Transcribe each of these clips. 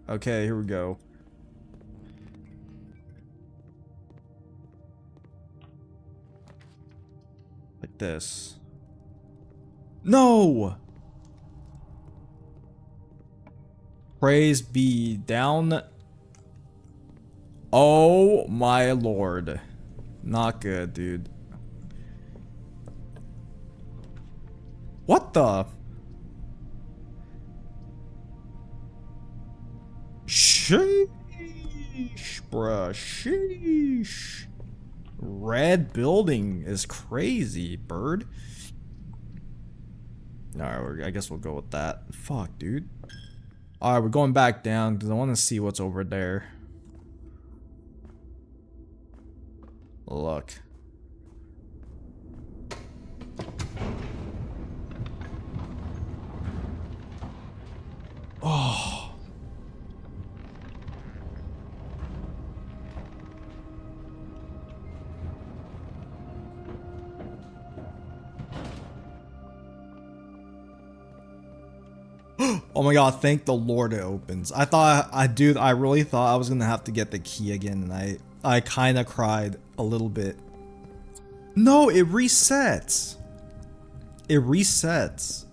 Okay, here we go. Like this. No! Praise be down. Oh my lord. Not good, dude. What the? Sheesh, bruh. Sheesh. Red building is crazy, bird. Alright, I guess we'll go with that. Fuck, dude. Alright, we're going back down because I want to see what's over there. Look. Oh. Oh my god, thank the Lord it opens. Dude, I really thought I was gonna have to get the key again, and I kinda cried a little bit. No, it resets. It resets.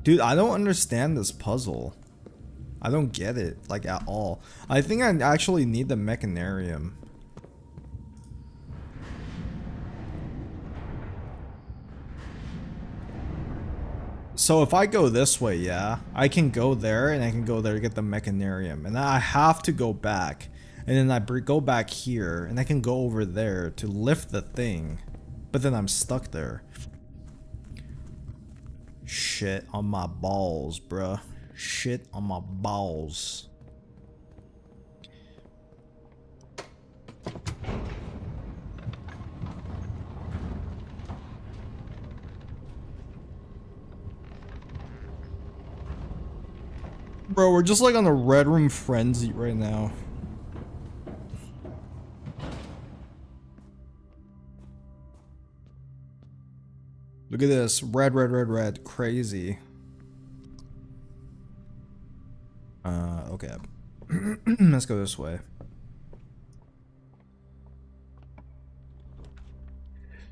Dude, I don't understand this puzzle. I don't get it, like, at all. I think I actually need the mechanarium. So if I go this way, yeah, I can go there and I can go there to get the mechanarium. And then I have to go back. And then I go back here and I can go over there to lift the thing. But then I'm stuck there. Shit on my balls, bruh. Shit on my balls. Bro, we're just like on a red room frenzy right now. Look at this. Red, red, red, red. Crazy. Okay. Let's go this way.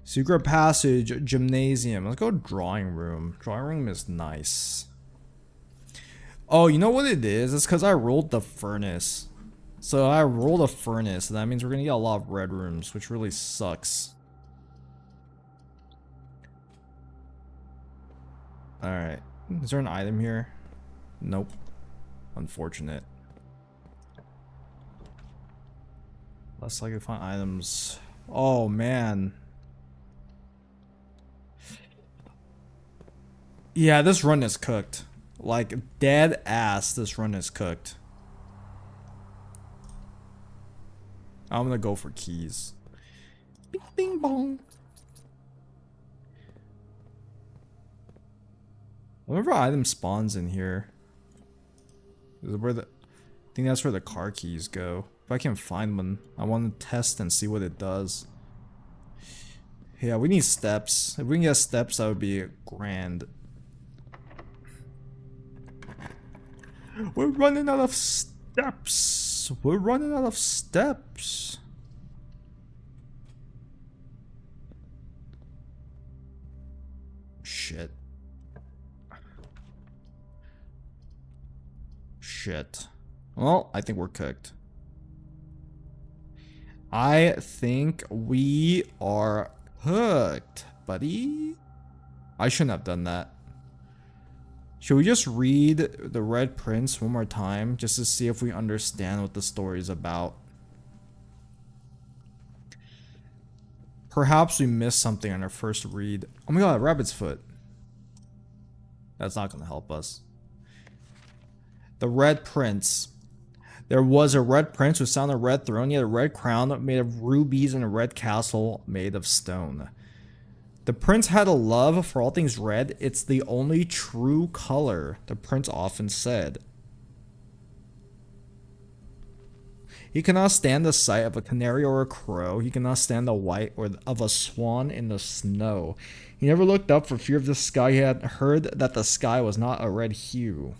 Secret passage, gymnasium. Let's go drawing room. Drawing room is nice. Oh, you know what it is? It's because I rolled the furnace. So I rolled a furnace, and that means we're gonna get a lot of red rooms, which really sucks. Alright. Is there an item here? Nope. Unfortunate. Less likely to find items. Oh, man. Yeah, this run is cooked. Like, dead ass, this run is cooked. I'm gonna go for keys. Bing, bing, bong. Whatever item spawns in here. Is where I think that's where the car keys go. If I can find one, I want to test and see what it does. Yeah, we need steps. If we can get steps, that would be grand. We're running out of steps. We're running out of steps. Shit. Shit. Well, I think we're cooked. I think we are hooked, buddy. I shouldn't have done that. Should we just read The Red Prince one more time just to see if we understand what the story is about? Perhaps we missed something on our first read. Oh my god, rabbit's foot. That's not gonna help us. The Red Prince. There was a red prince who sat on a red throne. He had a red crown made of rubies and a red castle made of stone. The prince had a love for all things red. It's the only true color, the prince often said. He cannot stand the sight of a canary or a crow. He cannot stand the white or of a swan in the snow. He never looked up for fear of the sky. He had heard that the sky was not a red hue.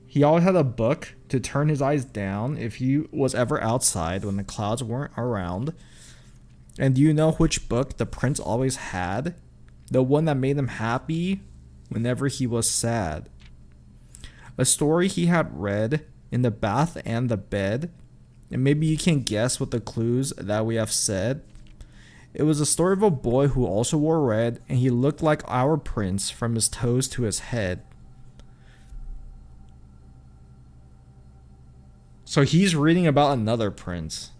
He always had a book to turn his eyes down if he was ever outside when the clouds weren't around. And do you know which book the prince always had? The one that made him happy whenever he was sad. A story he had read in the bath and the bed. And maybe you can guess what the clues that we have said. It was a story of a boy who also wore red, and he looked like our prince from his toes to his head. So he's reading about another prince.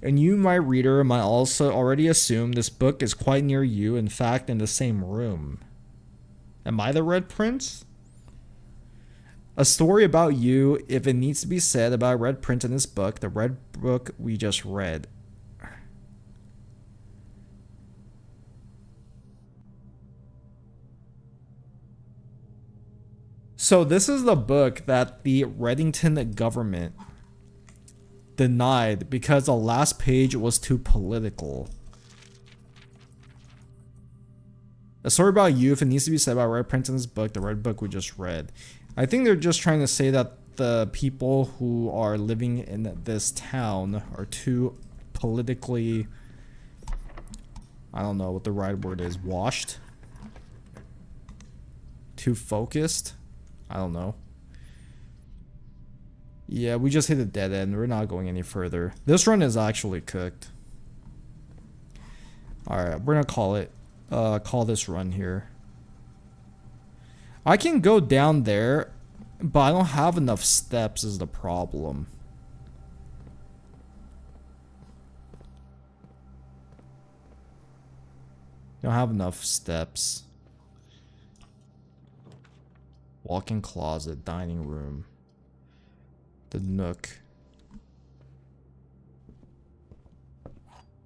And you, my reader, might also already assume this book is quite near you, in fact, in the same room. Am I the Red Prince? A story about you, if it needs to be said about a red prince in this book, the red book we just read. So this is the book that the Reddington government denied because the last page was too political. A story about you, if it needs to be said about Red Prince in this book, the red book we just read. I think they're just trying to say that the people who are living in this town are too politically, I don't know what the right word is, washed? Too focused? I don't know. Yeah, we just hit a dead end. We're not going any further. This run is actually cooked. Alright, we're gonna call this run here. I can go down there, but I don't have enough steps is the problem. Don't have enough steps. Walk-in closet, dining room. The nook.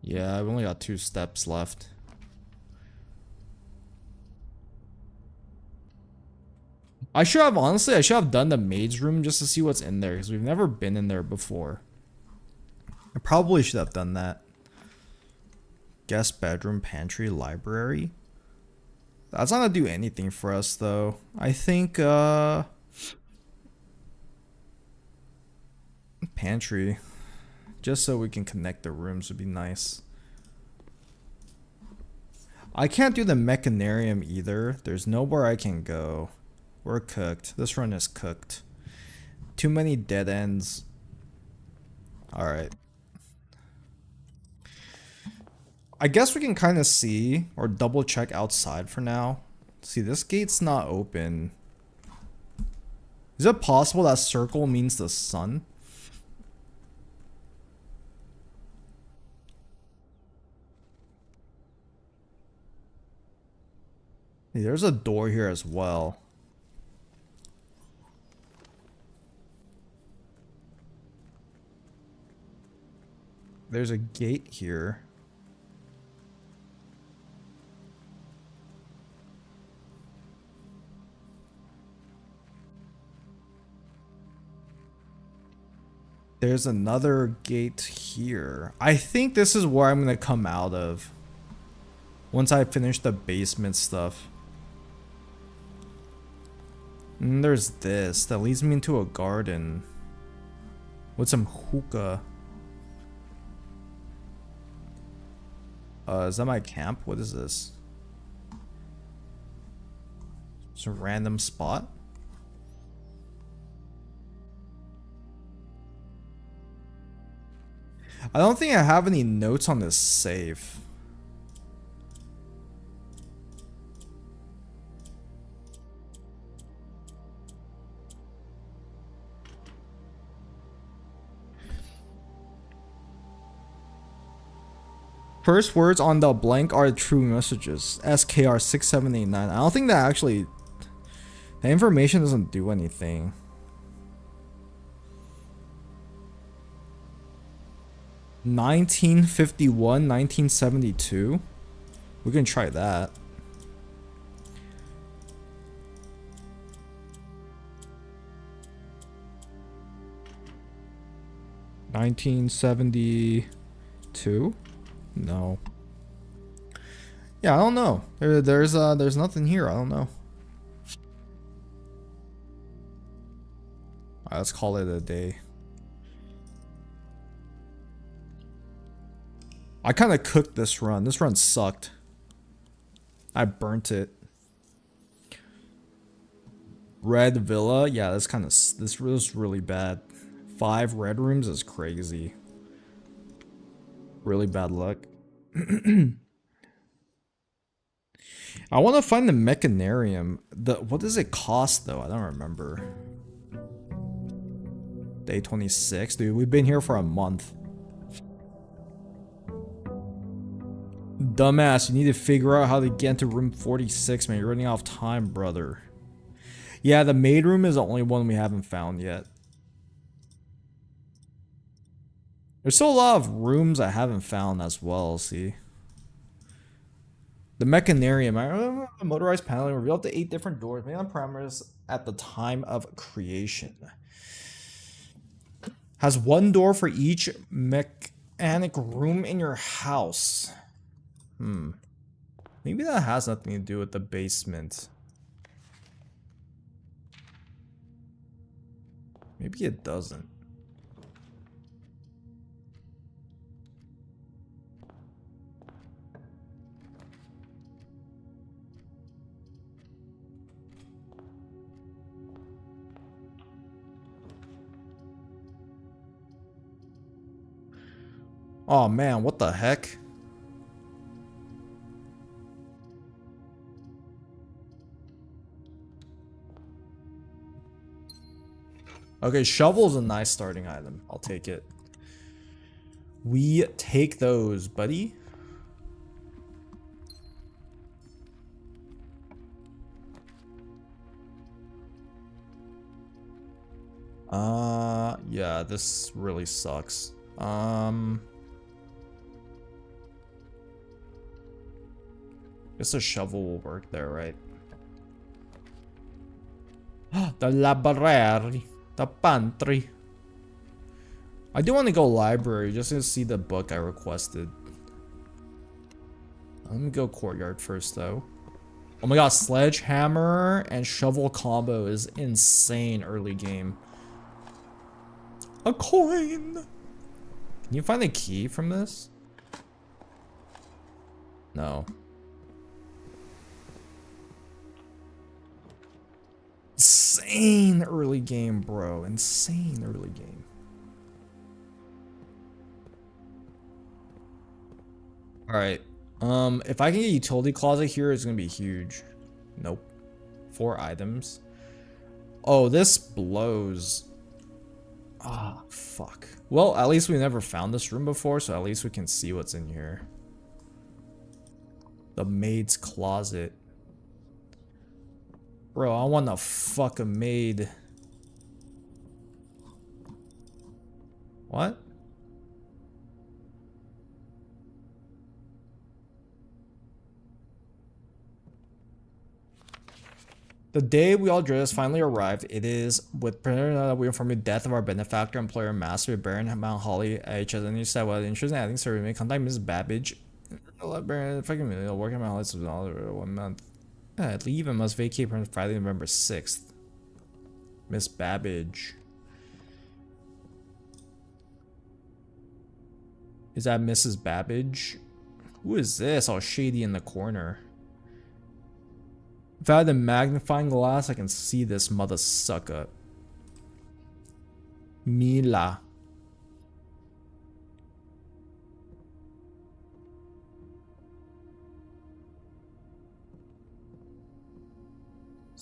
Yeah, I've only got 2 steps left. I should have done the maid's room just to see what's in there, because we've never been in there before. I probably should have done that. Guest bedroom, pantry, library. That's not gonna do anything for us though. I think pantry, just so we can connect the rooms, would be nice. I can't do the mechanarium either. There's nowhere I can go. We're cooked. This run is cooked. Too many dead ends. Alright. I guess we can kind of see or double check outside for now. See, this gate's not open. Is it possible that circle means the sun? There's a door here as well. There's a gate here. There's another gate here. I think this is where I'm gonna come out of once I finish the basement stuff. And there's this that leads me into a garden with some hookah. Is that my camp? What is this? It's a random spot. I don't think I have any notes on this safe. First words on the blank are true messages. SKR6789. I don't think that actually... The information doesn't do anything. (1951, 1972). We can try that. 1972? No. Yeah, I don't know. There's nothing here. I don't know. Alright, let's call it a day. I kind of cooked this run. This run sucked. I burnt it. Red Villa? Yeah, this was really bad. 5 red rooms is crazy. Really bad luck. I want to find the Mechanarium. What does it cost though? I don't remember. Day 26, dude. We've been here for a month. Dumbass, you need to figure out how to get into room 46, man. You're running out of time, brother. Yeah, the maid room is the only one we haven't found yet. There's still a lot of rooms I haven't found as well, see. The Mechanarium. I remember the motorized paneling revealed the 8 different doors made on parameters at the time of creation. Has 1 door for each mechanic room in your house. Maybe that has nothing to do with the basement. Maybe it doesn't. Oh man, what the heck? Okay, shovel's a nice starting item. I'll take it. We take those, buddy. Yeah, this really sucks. Guess a shovel will work there, right? The library. The pantry. I do want to go library just to see the book I requested. Let me go courtyard first though. Oh my god, sledgehammer and shovel combo is insane early game. A coin! Can you find the key from this? No. Insane early game, bro. Insane early game. Alright. If I can get utility closet here, it's gonna be huge. Nope. 4 items. Oh, this blows. Ah, fuck. Well, at least we never found this room before, so at least we can see what's in here. The maid's closet. Bro, I want to fuck a maid. What? The day we all dread has finally arrived. It is with we inform you death of our benefactor, employer, master, Baron Mount Holly. HS and you said well, interesting. I think so. We may contact Mrs. Babbage. Baron, fucking working my lights was all 1 month. Leave and must vacate on Friday, November 6th. Miss Babbage. Is that Mrs. Babbage? Who is this? All shady in the corner. If I had a magnifying glass, I can see this mother sucker. Mila.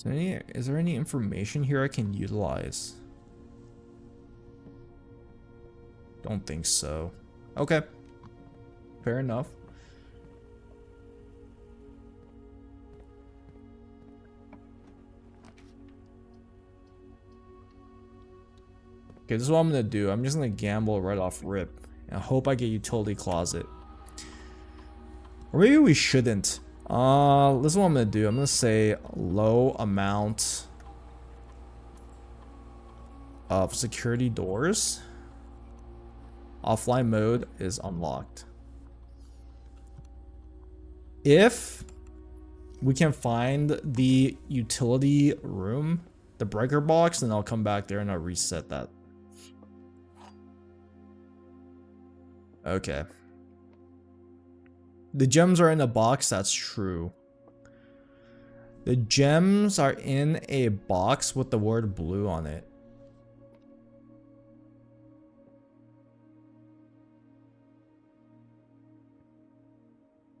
Is there any information here I can utilize? Don't think so. Okay. Fair enough. Okay, this is what I'm gonna do. I'm just gonna gamble right off rip. And I hope I get utility closet. Or maybe we shouldn't. This is what I'm gonna do. I'm gonna say low amount of security doors. Offline mode is unlocked. If we can find the utility room, the breaker box, then I'll come back there and I'll reset that. Okay. The gems are in a box, that's true. The gems are in a box with the word blue on it.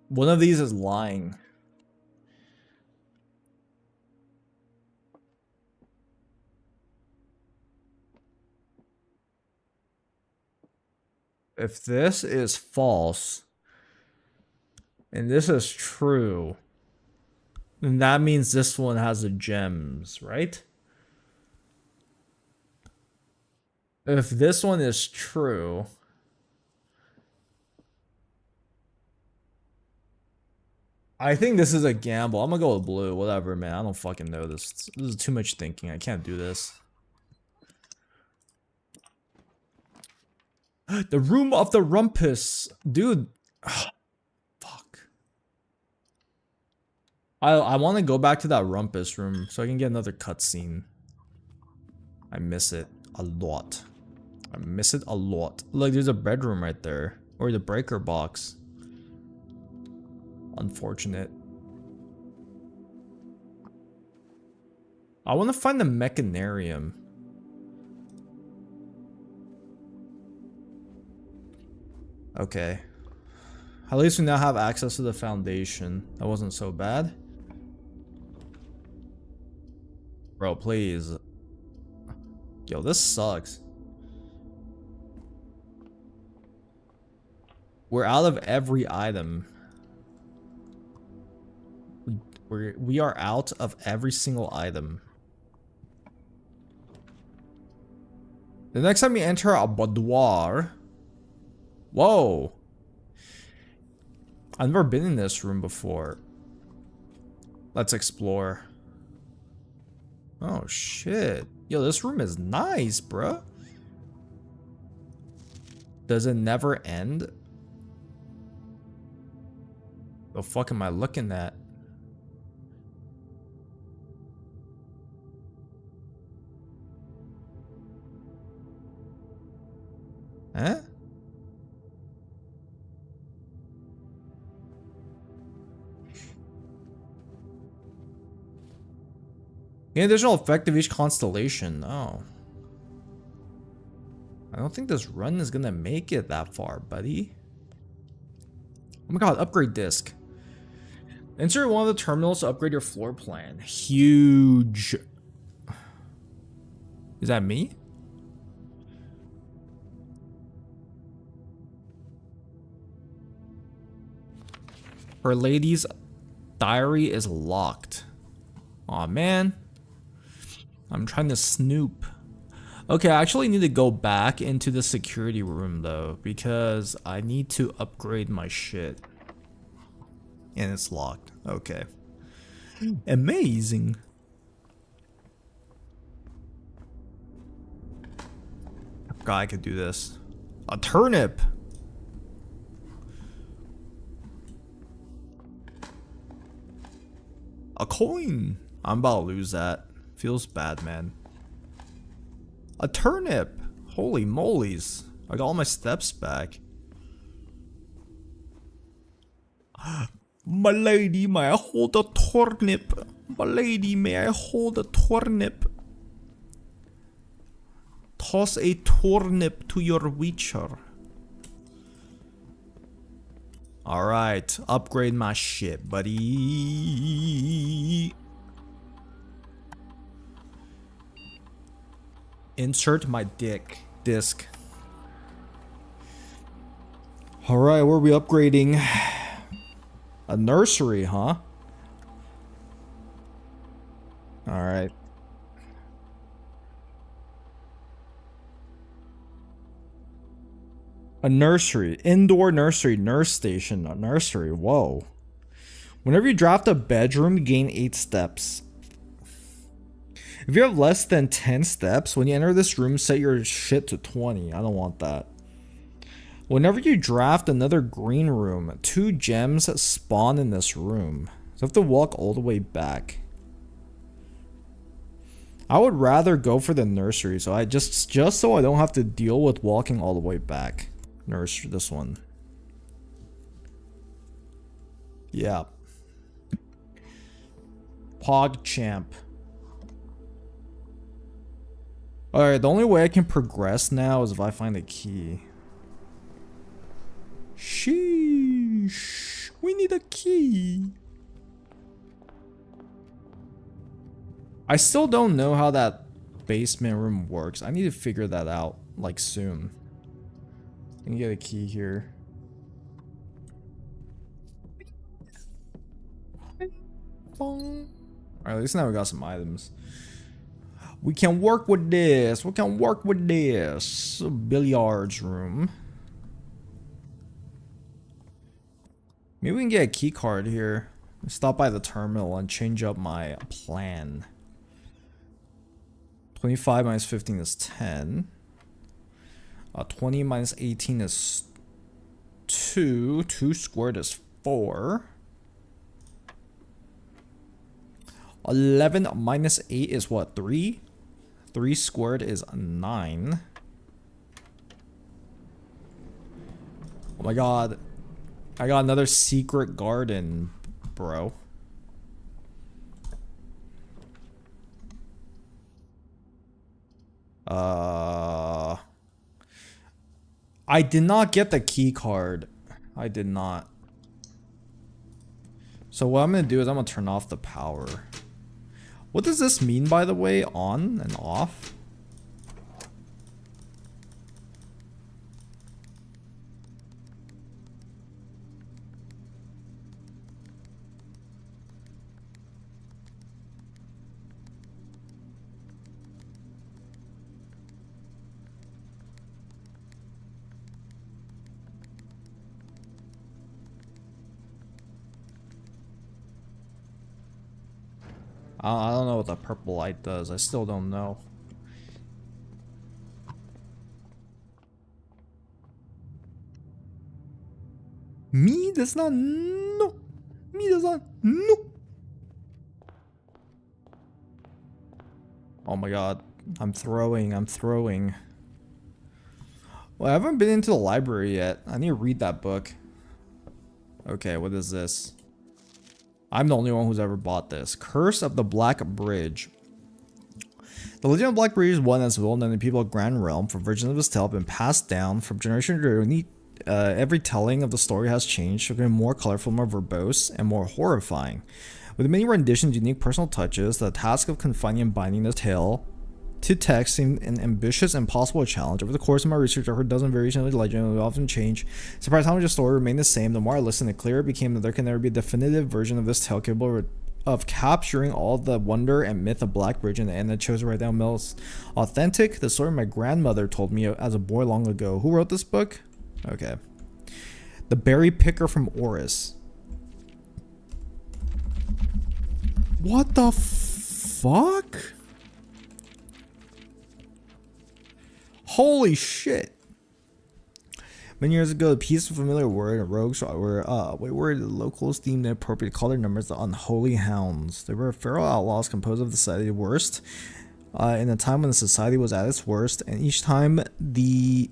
One of these is lying. If this is false and this is true, then that means this one has the gems, right? If this one is true, I think this is a gamble. I'm gonna go with blue. Whatever, man. I don't fucking know this. This is too much thinking. I can't do this. The room of the rumpus. Dude. Fuck. I want to go back to that rumpus room so I can get another cutscene. I miss it a lot. I miss it a lot. Look, there's a bedroom right there. Or the breaker box. Unfortunate. I want to find the mechanarium. Okay. At least we now have access to the foundation. That wasn't so bad. Bro, please. Yo, this sucks. We're out of every item. We are out of every single item. The next time you enter a boudoir. Whoa. I've never been in this room before. Let's explore. Oh shit. Yo, this room is nice, bruh. Does it never end? The fuck am I looking at? Huh? Gain additional effect of each constellation. Oh. I don't think this run is gonna make it that far, buddy. Oh my god, upgrade disc. Insert one of the terminals to upgrade your floor plan. Huge. Is that me? Her lady's diary is locked. Aw, man. I'm trying to snoop. Okay, I actually need to go back into the security room though, because I need to upgrade my shit. And it's locked. Okay. Amazing. I forgot I could do this. A turnip. A coin. I'm about to lose that. Feels bad, man. A turnip. Holy molies. I got all my steps back. My lady, may I hold a turnip? My lady, may I hold a turnip? Toss a turnip to your witcher. Alright, upgrade my shit, buddy. Insert my disc. Alright, what are we upgrading? A nursery, huh? Alright. A nursery. Indoor nursery. Nurse station. A nursery. Whoa. Whenever you draft a bedroom, you gain 8 steps. If you have less than 10 steps, when you enter this room, set your shit to 20. I don't want that. Whenever you draft another green room, 2 gems spawn in this room. So I have to walk all the way back. I would rather go for the nursery, so I just so I don't have to deal with walking all the way back. Nursery, this one. Yeah. PogChamp. Alright, the only way I can progress now is if I find a key. Sheesh. We need a key. I still don't know how that basement room works. I need to figure that out, like, soon. I can get a key here. Alright, at least now we got some items. We can work with this. We can work with this. A billiards room. Maybe we can get a key card here. Stop by the terminal and change up my plan. 25 minus 15 is 10. 20 minus 18 is 2. 2 squared is 4. 11 minus 8 is what? 3? 3 squared is 9. Oh my god. I got another secret garden, bro. I did not get the key card. I did not. So what I'm gonna do is I'm gonna turn off the power. What does this mean, by the way? On and off? I don't know what the purple light does. I still don't know. Me does not know. Me does not know. Oh my god. I'm throwing. Well, I haven't been into the library yet. I need to read that book. Okay, what is this? I'm the only one who's ever bought this. Curse of the Black Bridge. The legend of Black Bridge is one that's well known to the people of Grand Realm. For versions of this tale have been passed down from generation to generation. Every telling of the story has changed, becoming more colorful, more verbose, and more horrifying. With many renditions, unique personal touches, the task of confining and binding the tale to text seemed an ambitious and impossible challenge. Over the course of my research, I heard a dozen variations of the legend, and they often change. Surprised how much the story remained the same. The more I listened, the clearer it became that there can never be a definitive version of this tale capable of capturing all the wonder and myth of Black Bridge, and the end that chose to write down most authentic. The story my grandmother told me as a boy long ago. Who wrote this book? Okay. The Berry Picker from Oris. What the fuck? Holy shit. Many years ago, the piece of familiar word and rogues were the locals deemed inappropriate to call their numbers the Unholy Hounds. They were feral outlaws composed of the society worst in a time when the society was at its worst, and each time the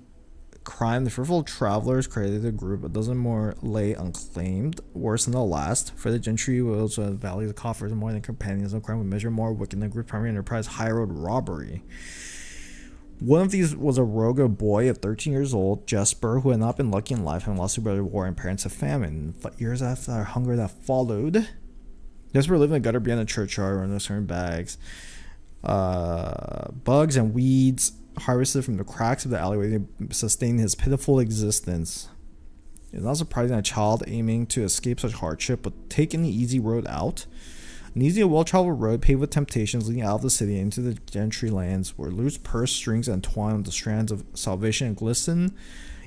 fearful travelers created a group a dozen more lay unclaimed, worse than the last. For the gentry was a valley of coffers, more than companions of crime would measure more wicked than group primary enterprise high road robbery. One of these was a rogue boy of 13 years old, Jesper, who had not been lucky in life and lost his brother to war and parents of famine. But years after the hunger that followed, Jesper lived in a gutter behind a churchyard or in certain bags. Bugs and weeds harvested from the cracks of the alleyway sustained his pitiful existence. It's not surprising that a child aiming to escape such hardship would take an easy road out. An easy, well-traveled road paved with temptations leading out of the city into the gentry lands, where loose purse strings entwined with the strands of salvation and glisten.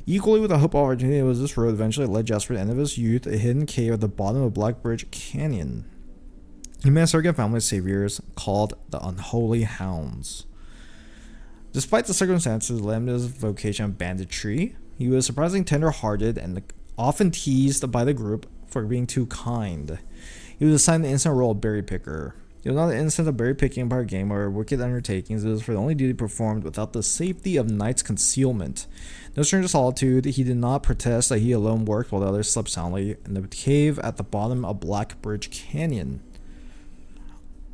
Equally with the hope of opportunity, it was this road eventually led Jasper to the end of his youth, a hidden cave at the bottom of Black Bridge Canyon. He met a surrogate family of saviors called the Unholy Hounds. Despite the circumstances, led him to his vocation of banditry. He was surprisingly tender-hearted and often teased by the group for being too kind. He was assigned the instant role of berry picker. It was not an instance of berry picking part game or wicked undertakings. It was for the only duty performed without the safety of night's concealment. No stranger to solitude, he did not protest that he alone worked while the others slept soundly in the cave at the bottom of Black Bridge Canyon.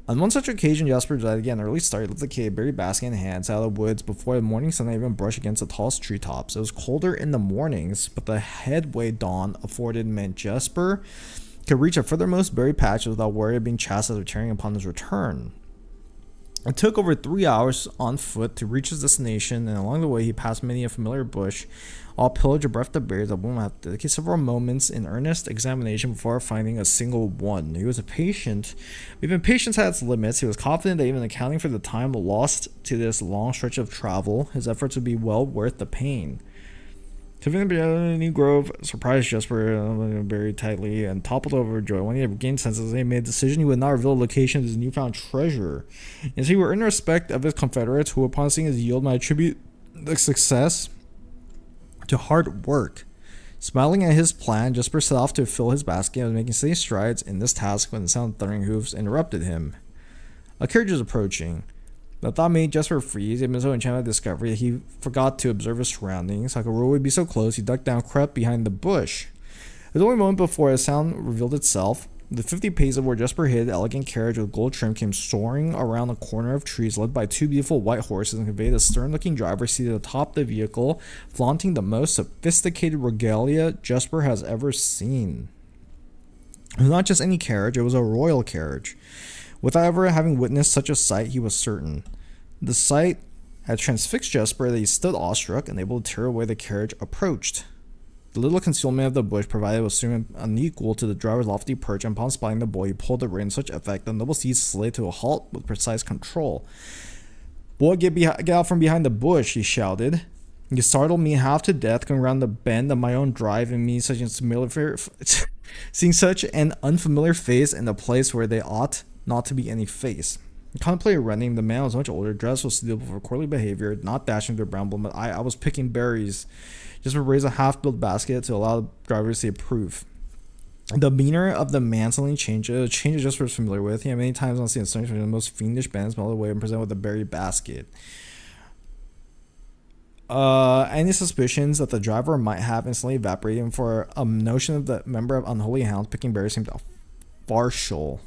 On one such occasion, Jasper decided again early start, left the cave, berry basket in hand, out of the woods before the morning sun even brushed against the tallest treetops. It was colder in the mornings, but the headway dawn afforded meant Jasper could reach a furthermost berry patch without worry of being chastised returning upon his return. It took over 3 hours on foot to reach his destination, and along the way he passed many a familiar bush, all pillaged or bereft of berries that would have to dedicate several moments in earnest examination before finding a single one. He was a patient. Even patience had its limits. He was confident that even accounting for the time lost to this long stretch of travel, his efforts would be well worth the pain. Tiffany the new grove surprised Jasper very tightly and toppled over with joy. When he had regained senses, he made a decision he would not reveal the location of his newfound treasure. As he were in respect of his confederates, who upon seeing his yield might attribute the success to hard work. Smiling at his plan, Jasper set off to fill his basket and was making steady strides in this task when the sound of thundering hooves interrupted him. A carriage was approaching. The thought made Jasper freeze. He had been so enchanted with discovery that he forgot to observe his surroundings. Like a roar would be so close, he ducked down, crept behind the bush. It was only a moment before a sound revealed itself. The 50 paces of where Jasper hid, the elegant carriage with gold trim came soaring around a corner of trees, led by two beautiful white horses, and conveyed a stern-looking driver seated atop the vehicle, flaunting the most sophisticated regalia Jasper has ever seen. It was not just any carriage; it was a royal carriage. Without ever having witnessed such a sight, he was certain. The sight had transfixed Jasper that he stood awestruck, unable to tear away the carriage approached. The little concealment of the bush provided was soon unequal to the driver's lofty perch, and upon spotting the boy, he pulled the rein with such effect that the noble steed slid to a halt with precise control. "Boy, get out from behind the bush," he shouted. "You startled me half to death going round the bend of my own drive and seeing such an unfamiliar face in a place where they ought not to be any face." He contemplated running. The man was much older, dressed was suitable for courtly behavior, not dashing to a bramble, but I was picking berries. Just raise a half-built basket to allow the driver to see a proof. The demeanor of the man suddenly changed. A change Jasper was familiar with. He had many times on seen astonishment from the most fiendish bands melted away and presented with a berry basket. Any suspicions that the driver might have instantly evaporated, and for a notion of the member of unholy hounds picking berries seemed farcical.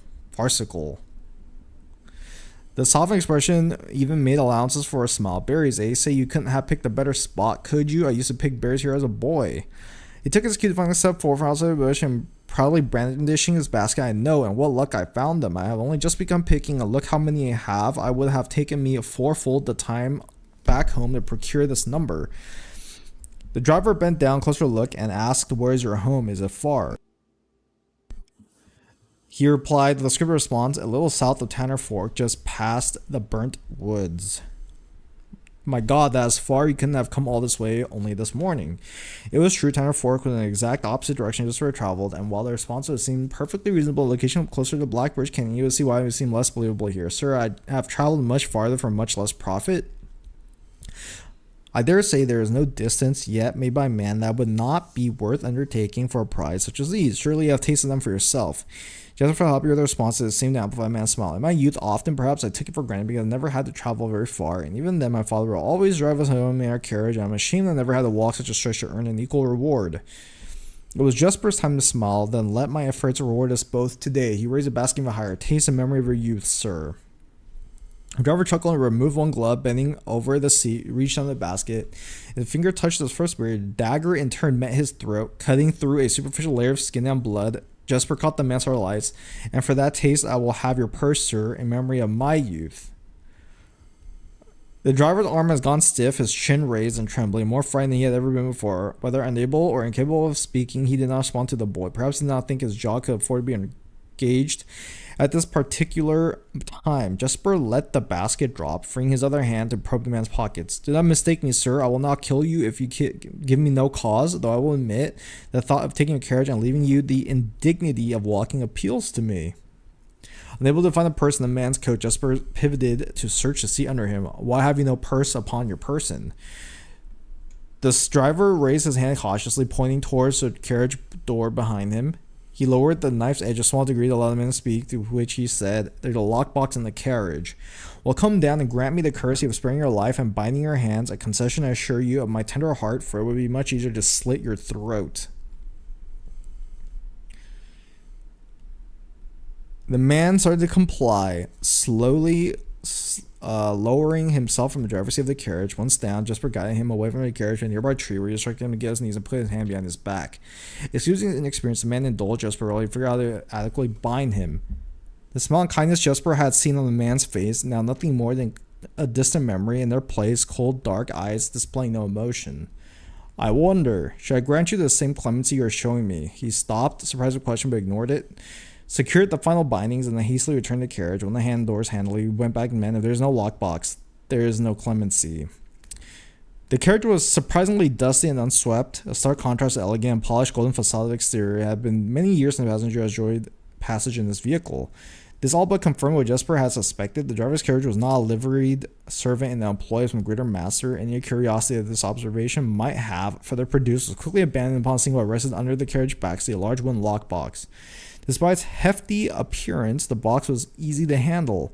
The softened expression even made allowances for a smile. "Berries, eh? Say you couldn't have picked a better spot, could you? I used to pick berries here as a boy." He took his cue to finally step forward from outside the bush and proudly brandishing his basket. "I know, and what luck I found them. I have only just begun picking, and look how many I have. I would have taken me fourfold the time back home to procure this number." The driver bent down closer to look and asked, "Where is your home? Is it far?" He replied with a scripted response, "A little south of Tanner Fork, just past the burnt woods." My God, that is far. You couldn't have come all this way only this morning. It was true, Tanner Fork was in the exact opposite direction just where it traveled, and while the response would seem perfectly reasonable, the location closer to Black Bridge Canyon, you would see why it would seem less believable here. "Sir, I have traveled much farther for much less profit. I dare say there is no distance yet made by man that would not be worth undertaking for a prize such as these. Surely you have tasted them for yourself." Jasper felt happier with the responses. It seemed to amplify a man's smile. "In my youth, often, perhaps, I took it for granted because I never had to travel very far, and even then my father would always drive us home in our carriage, and I'm ashamed I never had to walk such a stretch to earn an equal reward." It was Jasper's time to smile. "Then let my efforts reward us both today." He raised a basket even higher. "Taste and memory of your youth, sir." The driver chuckled and removed one glove, bending over the seat, reached down the basket. His finger touched his first berry. A dagger in turn met his throat, cutting through a superficial layer of skin and blood. Jasper caught the man's startled eyes. "And for that taste I will have your purse, sir, in memory of my youth." The driver's arm has gone stiff, his chin raised and trembling, more frightened than he had ever been before. Whether unable or incapable of speaking, he did not respond to the boy. Perhaps he did not think his jaw could afford to be engaged at this particular time. Jasper let the basket drop, freeing his other hand to probe the man's pockets. "Do not mistake me, sir. I will not kill you if you give me no cause, though I will admit the thought of taking a carriage and leaving you the indignity of walking appeals to me." Unable to find the purse in the man's coat, Jasper pivoted to search the seat under him. "Why have you no purse upon your person?" The driver raised his hand cautiously, pointing towards the carriage door behind him. He lowered the knife's edge a small degree to allow the man to speak, to which he said, "There's a lockbox in the carriage. Well, come down and grant me the courtesy of sparing your life and binding your hands, a concession I assure you of my tender heart, for it would be much easier to slit your throat." The man started to comply, slowly lowering himself from the driver's seat of the carriage. Once down, Jesper guided him away from the carriage to a nearby tree, where he instructed him to get his knees and put his hand behind his back. Excusing his inexperience, the man indulged Jesper while he figured out how to adequately bind him. The smile and kindness Jesper had seen on the man's face, now nothing more than a distant memory, in their place, cold, dark eyes displaying no emotion. "I wonder, should I grant you the same clemency you are showing me?" He stopped, surprised at the question, but ignored it. Secured the final bindings and then hastily returned to the carriage. When the hand doors handled, he went back and meant, "If there is no lockbox, there is no clemency." The carriage was surprisingly dusty and unswept, a stark contrast to the elegant and polished golden facade of the exterior. It had been many years since the passenger had enjoyed passage in this vehicle. This all but confirmed what Jesper had suspected. The driver's carriage was not a liveried servant in the employ of some greater master. Any curiosity that this observation might have further produced was quickly abandoned upon seeing what rested under the carriage backseat, a large wooden lockbox. Despite its hefty appearance, the box was easy to handle.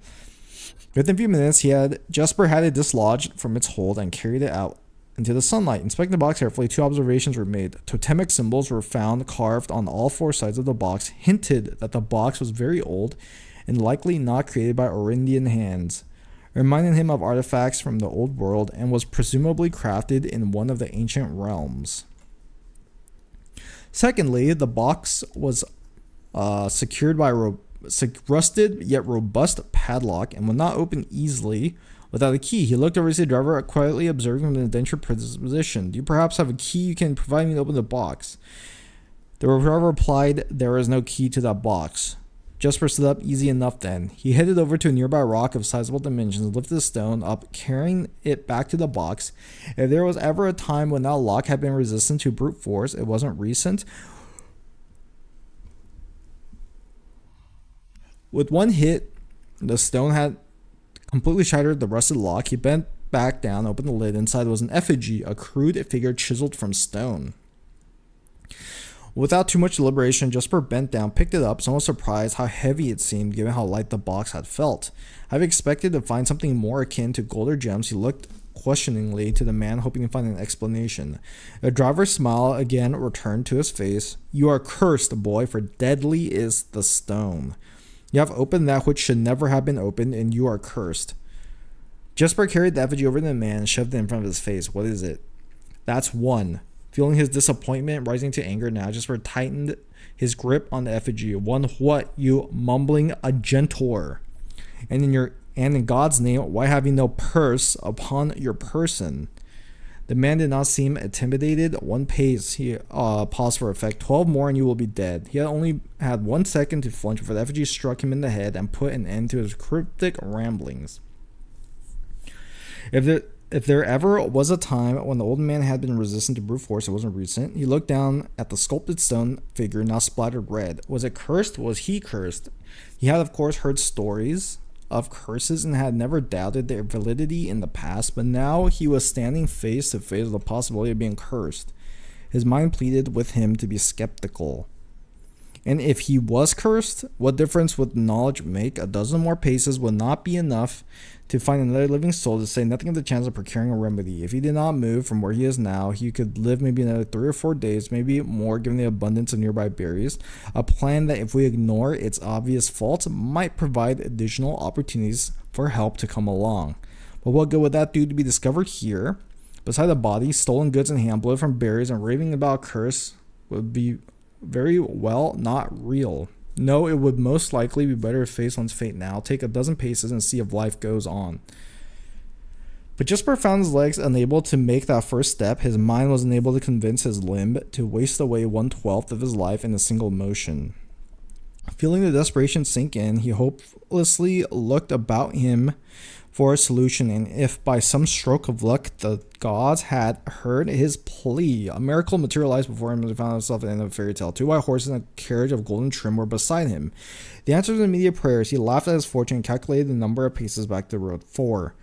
Within a few minutes, Jesper had it dislodged from its hold and carried it out into the sunlight. Inspecting the box carefully, two observations were made. Totemic symbols were found carved on all four sides of the box, hinted that the box was very old and likely not created by Orindian hands, reminding him of artifacts from the old world, and was presumably crafted in one of the ancient realms. Secondly, the box was secured by a rusted yet robust padlock and would not open easily without a key. He looked over to the driver, quietly observing him in an indentured position. "Do you perhaps have a key you can provide me to open the box?" The driver replied, "There is no key to that box." Jesper stood up. "Easy enough then." He headed over to a nearby rock of sizable dimensions, lifted the stone up, carrying it back to the box. If there was ever a time when that lock had been resistant to brute force, it wasn't recent. With one hit, the stone had completely shattered the rusted lock. He bent back down, opened the lid. Inside was an effigy, a crude figure chiseled from stone. Without too much deliberation, Jesper bent down, picked it up, somewhat surprised how heavy it seemed given how light the box had felt. Having expected to find something more akin to gold or gems, he looked questioningly to the man, hoping to find an explanation. The driver's smile again returned to his face. "You are cursed, boy, for deadly is the stone. You have opened that which should never have been opened, and you are cursed." Jesper carried the effigy over to the man and shoved it in front of his face. "What is it?" "That's one." Feeling his disappointment rising to anger now, Jesper tightened his grip on the effigy. "One what, you mumbling agentor? And in God's name, why have you no purse upon your person?" The man did not seem intimidated. "One pace," he paused for effect. 12 more and you will be dead." He had only had 1 second to flinch before the effigy struck him in the head and put an end to his cryptic ramblings. If there ever was a time when the old man had been resistant to brute force, it wasn't recent. He looked down at the sculpted stone figure, now splattered red. Was it cursed? Was he cursed? He had, of course, heard stories of curses and had never doubted their validity in the past, but now he was standing face to face with the possibility of being cursed. His mind pleaded with him to be skeptical. And if he was cursed, what difference would knowledge make? A dozen more paces would not be enough to find another living soul, to say nothing of the chance of procuring a remedy. If he did not move from where he is now, he could live maybe another 3 or 4 days, maybe more given the abundance of nearby berries. A plan that, if we ignore its obvious faults, might provide additional opportunities for help to come along. But what good would that do to be discovered here? Beside the body, stolen goods and hand blood from berries and raving about a curse would be very well not real. No, it would most likely be better to face one's fate now, take a dozen paces and see if life goes on. But Jesper found his legs unable to make that first step. His mind was unable to convince his limb to waste away 1/12 of his life in a single motion. Feeling the desperation sink in, he hopelessly looked about him for a solution, and if by some stroke of luck the gods had heard his plea, a miracle materialized before him as he found himself at the end of a fairy tale. 2 white horses and a carriage of golden trim were beside him. The answer to his immediate prayers, he laughed at his fortune and calculated the number of paces back to the road. 4.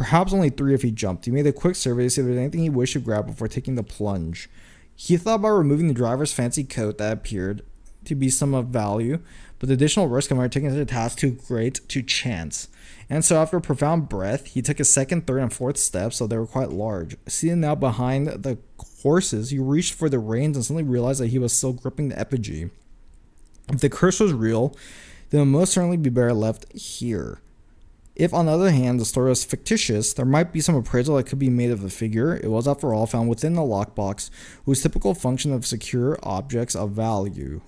Perhaps only 3 if he jumped. He made a quick survey to see if there was anything he wished to grab before taking the plunge. He thought about removing the driver's fancy coat that appeared to be some of value, but the additional risk of undertaking such a task too great to chance. And so after a profound breath, he took his second, third, and fourth steps, so they were quite large. Seated now behind the horses, he reached for the reins and suddenly realized that he was still gripping the effigy. If the curse was real, then it would most certainly be better left here. If, on the other hand, the story was fictitious, there might be some appraisal that could be made of the figure. It was, after all, found within the lockbox, whose typical function of secure objects of value.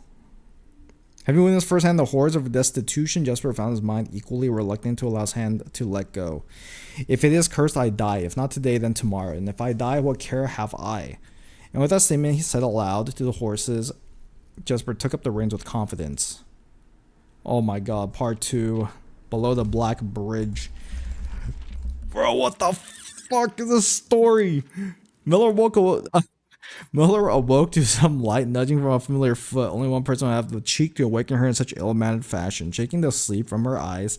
Having witnessed firsthand the horrors of destitution, Jesper found his mind equally reluctant to allow his hand to let go. If it is cursed, I die. If not today, then tomorrow. And if I die, what care have I? And with that statement, he said aloud to the horses. Jesper took up the reins with confidence. Oh my god, part 2. Below the Black Bridge. Bro, what the fuck is this story? Miller awoke to some light nudging from a familiar foot. Only one person would have the cheek to awaken her in such ill-mannered fashion. Shaking the sleep from her eyes,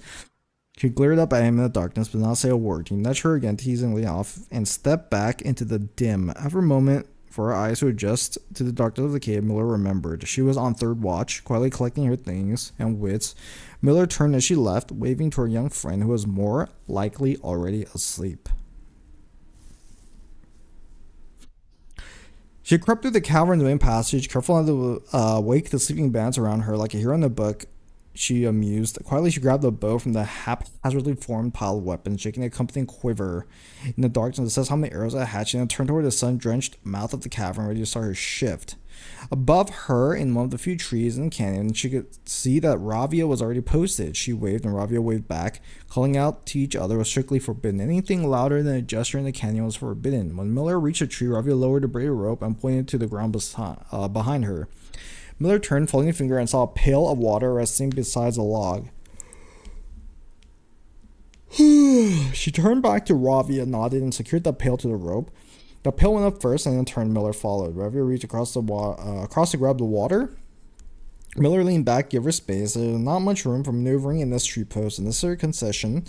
she glared up at him in the darkness but did not say a word. He nudged her again teasingly off and stepped back into the dim. After a moment, for her eyes to adjust to the darkness of the cave, Miller remembered. She was on third watch, quietly collecting her things and wits. Miller turned as she left, waving to her young friend who was more likely already asleep. She crept through the cavern's main passage, careful not to wake the sleeping bands around her. Like a hero in the book, she amused. Quietly, she grabbed the bow from the haphazardly formed pile of weapons, shaking the accompanying quiver in the darkness to assess how many arrows had hatched, and turned toward the sun-drenched mouth of the cavern, ready to start her shift. Above her, in one of the few trees in the canyon, she could see that Ravia was already posted. She waved, and Ravia waved back, calling out to each other was strictly forbidden. Anything louder than a gesture in the canyon was forbidden. When Miller reached a tree, Ravia lowered a braided rope and pointed to the ground behind her. Miller turned, folding a finger, and saw a pail of water resting beside a log. She turned back to Ravia, nodded, and secured the pail to the rope. The pail went up first, and in turn, Miller followed. Ravia reached across to grab the water. Miller leaned back, gave her space. There was not much room for maneuvering in this tree post, a necessary concession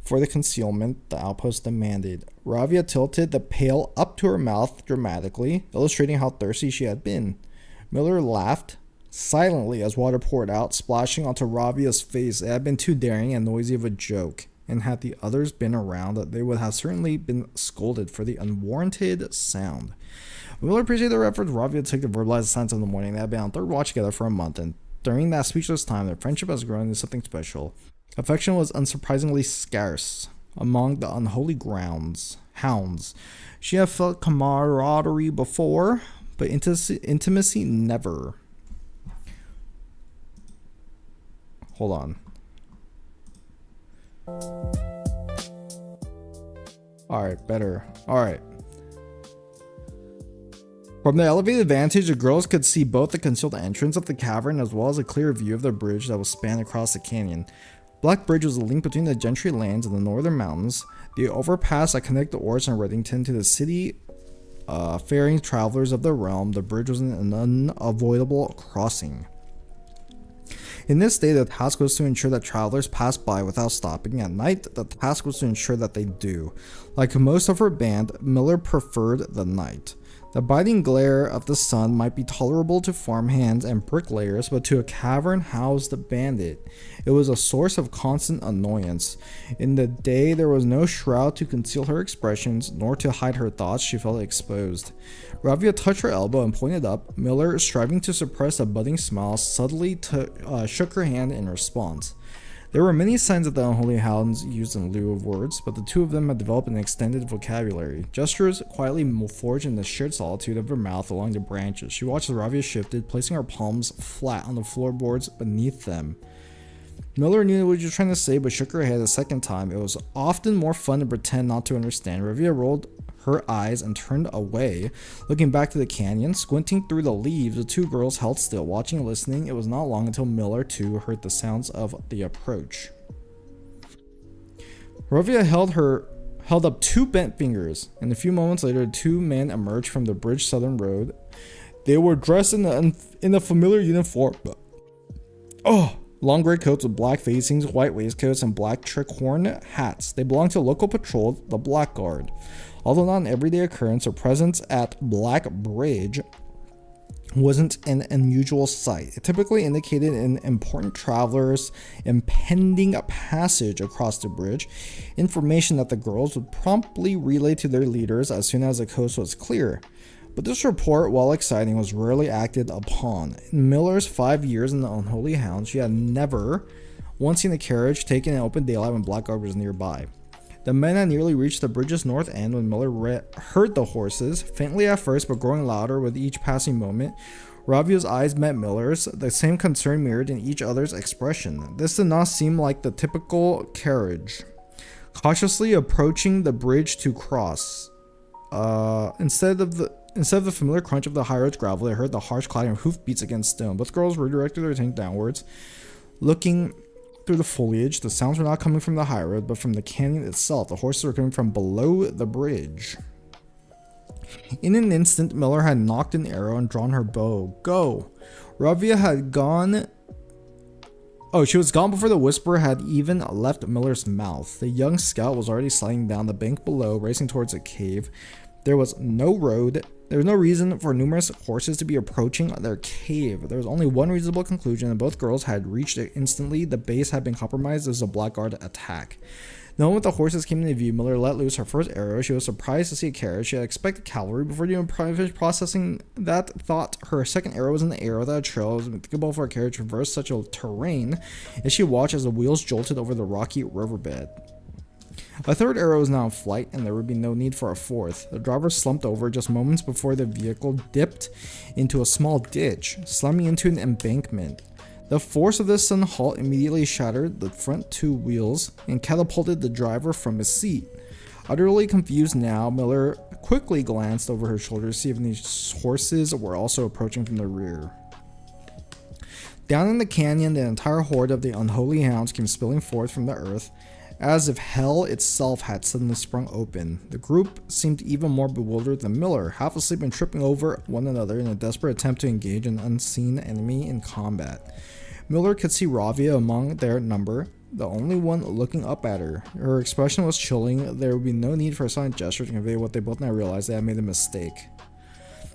for the concealment the outpost demanded. Ravia tilted the pail up to her mouth dramatically, illustrating how thirsty she had been. Miller laughed silently as water poured out, splashing onto Ravia's face. It had been too daring and noisy of a joke, and had the others been around, they would have certainly been scolded for the unwarranted sound. Miller appreciated their efforts. Ravia took to verbalize the signs of the morning. They had been on third watch together for a month, and during that speechless time, their friendship has grown into something special. Affection was unsurprisingly scarce among the unholy hounds. She had felt camaraderie before, but intimacy never. Hold on. Alright, better. Alright. From the elevated vantage, the girls could see both the concealed entrance of the cavern as well as a clear view of the bridge that was spanned across the canyon. Black Bridge was a link between the Gentry lands and the northern mountains. The overpass that connected Orris and Reddington to the city faring travelers of the realm. The bridge was an unavoidable crossing. In this day, the task was to ensure that travelers passed by without stopping. At night, the task was to ensure that they do. Like most of her band, Miller preferred the night. The biting glare of the sun might be tolerable to farmhands and bricklayers, but to a cavern-housed bandit, it was a source of constant annoyance. In the day, there was no shroud to conceal her expressions, nor to hide her thoughts. She felt exposed. Ravia touched her elbow and pointed up. Miller, striving to suppress a budding smile, subtly shook her hand in response. There were many signs that the unholy hounds used in lieu of words, but the two of them had developed an extended vocabulary. Gestures quietly forged in the shared solitude of her mouth along the branches. She watched as Ravia shifted, placing her palms flat on the floorboards beneath them. Miller knew what she was trying to say, but shook her head a second time. It was often more fun to pretend not to understand. Ravia rolled her eyes and turned away, looking back to the canyon. Squinting through the leaves, the two girls held still, watching and listening. It was not long until Miller, too, heard the sounds of the approach. Ravia held up two bent fingers, and a few moments later, two men emerged from the bridge southern road. They were dressed in the familiar uniform. Long gray coats with black facings, white waistcoats, and black trickhorn hats. They belong to a local patrol, the Blackguard. Although not an everyday occurrence, their presence at Black Bridge wasn't an unusual sight. It typically indicated an important traveler's impending passage across the bridge, information that the girls would promptly relay to their leaders as soon as the coast was clear. But this report, while exciting, was rarely acted upon. In Miller's 5 years in the Unholy Hound, she had never once seen a carriage taken in open daylight when Blackguard was nearby. The men had nearly reached the bridge's north end when Miller heard the horses, faintly at first but growing louder with each passing moment. Ravio's eyes met Miller's, the same concern mirrored in each other's expression. This did not seem like the typical carriage. Cautiously approaching the bridge to cross, instead of the familiar crunch of the high road's gravel, they heard the harsh clattering of hoofbeats against stone. Both girls redirected their attention downwards, looking through the foliage. The sounds were not coming from the high road, but from the canyon itself. The horses were coming from below the bridge. In an instant, Miller had knocked an arrow and drawn her bow. Go! Ravia had gone. Oh, she was gone before the whisper had even left Miller's mouth. The young scout was already sliding down the bank below, racing towards a cave. There was no road. There was no reason for numerous horses to be approaching their cave. There was only one reasonable conclusion, and both girls had reached it instantly. The base had been compromised as a Blackguard attack. The moment the horses came into view, Miller let loose her first arrow. She was surprised to see a carriage. She had expected cavalry. Before even processing that thought, her second arrow was in the air without a trail. It was unthinkable for a carriage to traverse such a terrain as she watched as the wheels jolted over the rocky riverbed. A third arrow was now in flight, and there would be no need for a fourth. The driver slumped over just moments before the vehicle dipped into a small ditch, slamming into an embankment. The force of this sudden halt immediately shattered the front two wheels and catapulted the driver from his seat. Utterly confused now, Miller quickly glanced over her shoulder to see if any horses were also approaching from the rear. Down in the canyon, the entire horde of the Unholy Hounds came spilling forth from the earth, as if hell itself had suddenly sprung open. The group seemed even more bewildered than Miller, half asleep and tripping over one another in a desperate attempt to engage an unseen enemy in combat. Miller could see Ravia among their number, the only one looking up at her. Her expression was chilling. There would be no need for a silent gesture to convey what they both now realized: they had made a mistake.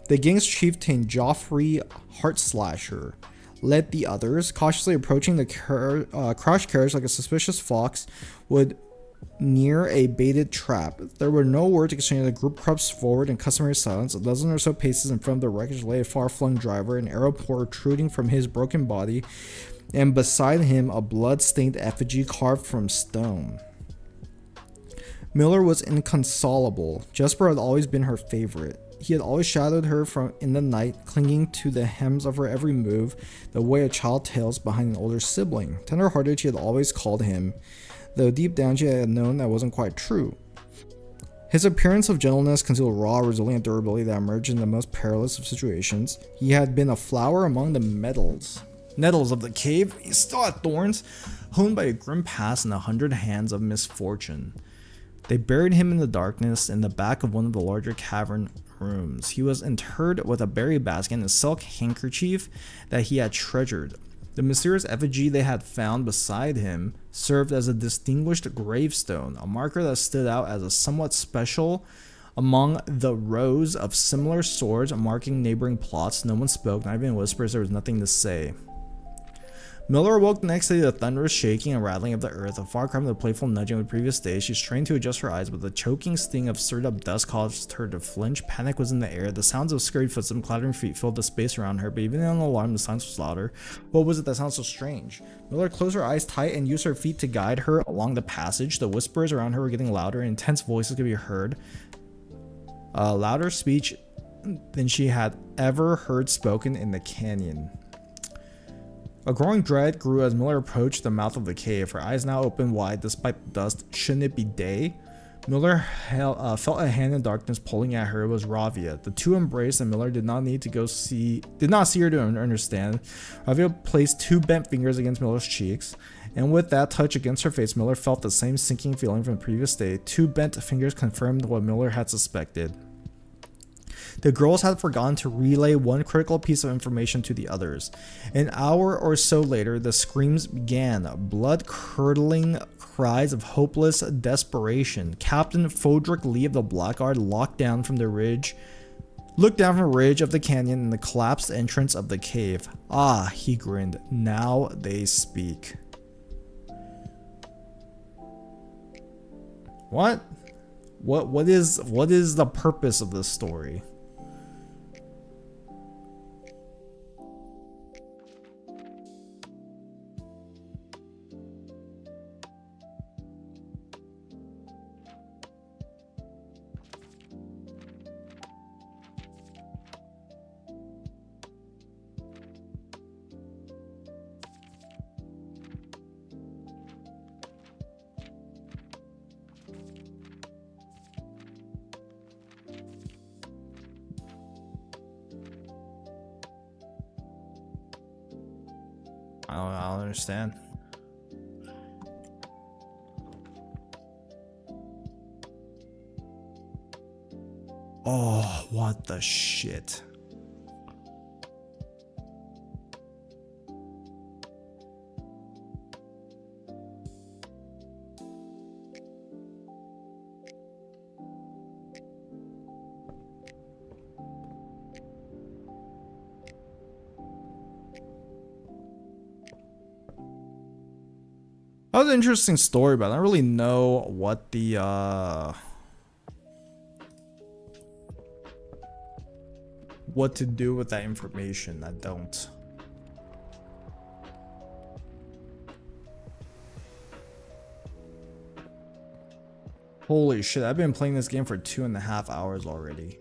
The gang's chieftain, Joffrey Heartslasher, led the others, cautiously approaching the crouched carriage like a suspicious fox would near a baited trap. There were no words exchanged. The group crept forward in customary silence. A dozen or so paces in front of the wreckage lay a far-flung driver, an arrow protruding from his broken body, and beside him a blood-stained effigy carved from stone. Miller was inconsolable. Jesper had always been her favorite. He had always shadowed her from in the night, clinging to the hems of her every move, the way a child tails behind an older sibling. Tender-hearted she had always called him, though deep down she had known that wasn't quite true. His appearance of gentleness concealed raw, resilient durability that emerged in the most perilous of situations. He had been a flower among the nettles of the cave. He still had thorns, honed by a grim past and 100 hands of misfortune. They buried him in the darkness in the back of one of the larger cavern rooms. He was interred with a berry basket and a silk handkerchief that he had treasured. The mysterious effigy they had found beside him served as a distinguished gravestone, a marker that stood out as a somewhat special among the rows of similar swords marking neighboring plots. No one spoke, not even in whispers. There was nothing to say. Miller awoke the next day to the thunderous shaking and rattling of the earth, a far cry from the playful nudging of the previous day. She strained to adjust her eyes, but the choking sting of stirred-up dust caused her to flinch. Panic was in the air. The sounds of scurried footsteps and clattering feet filled the space around her, but even in an alarm, the silence was louder. What was it that sounded so strange? Miller closed her eyes tight and used her feet to guide her along the passage. The whispers around her were getting louder, and intense voices could be heard. A louder speech than she had ever heard spoken in the canyon. A growing dread grew as Miller approached the mouth of the cave, her eyes now open wide despite the dust. Shouldn't it be day? Miller felt a hand in darkness pulling at her. It was Ravia. The two embraced, and Miller did not see her to understand. Ravia placed two bent fingers against Miller's cheeks, and with that touch against her face, Miller felt the same sinking feeling from the previous day. Two bent fingers confirmed what Miller had suspected. The girls had forgotten to relay one critical piece of information to the others. An hour or so later, the screams began, blood-curdling cries of hopeless desperation. Captain Fodrick Lee of the Blackguard looked down from the ridge of the canyon in the collapsed entrance of the cave. Ah, he grinned. Now they speak. What? What is the purpose of this story? I don't understand. Oh, what the shit. That was an interesting story, but I don't really know what what to do with that information. I don't. Holy shit, I've been playing this game for 2.5 hours already.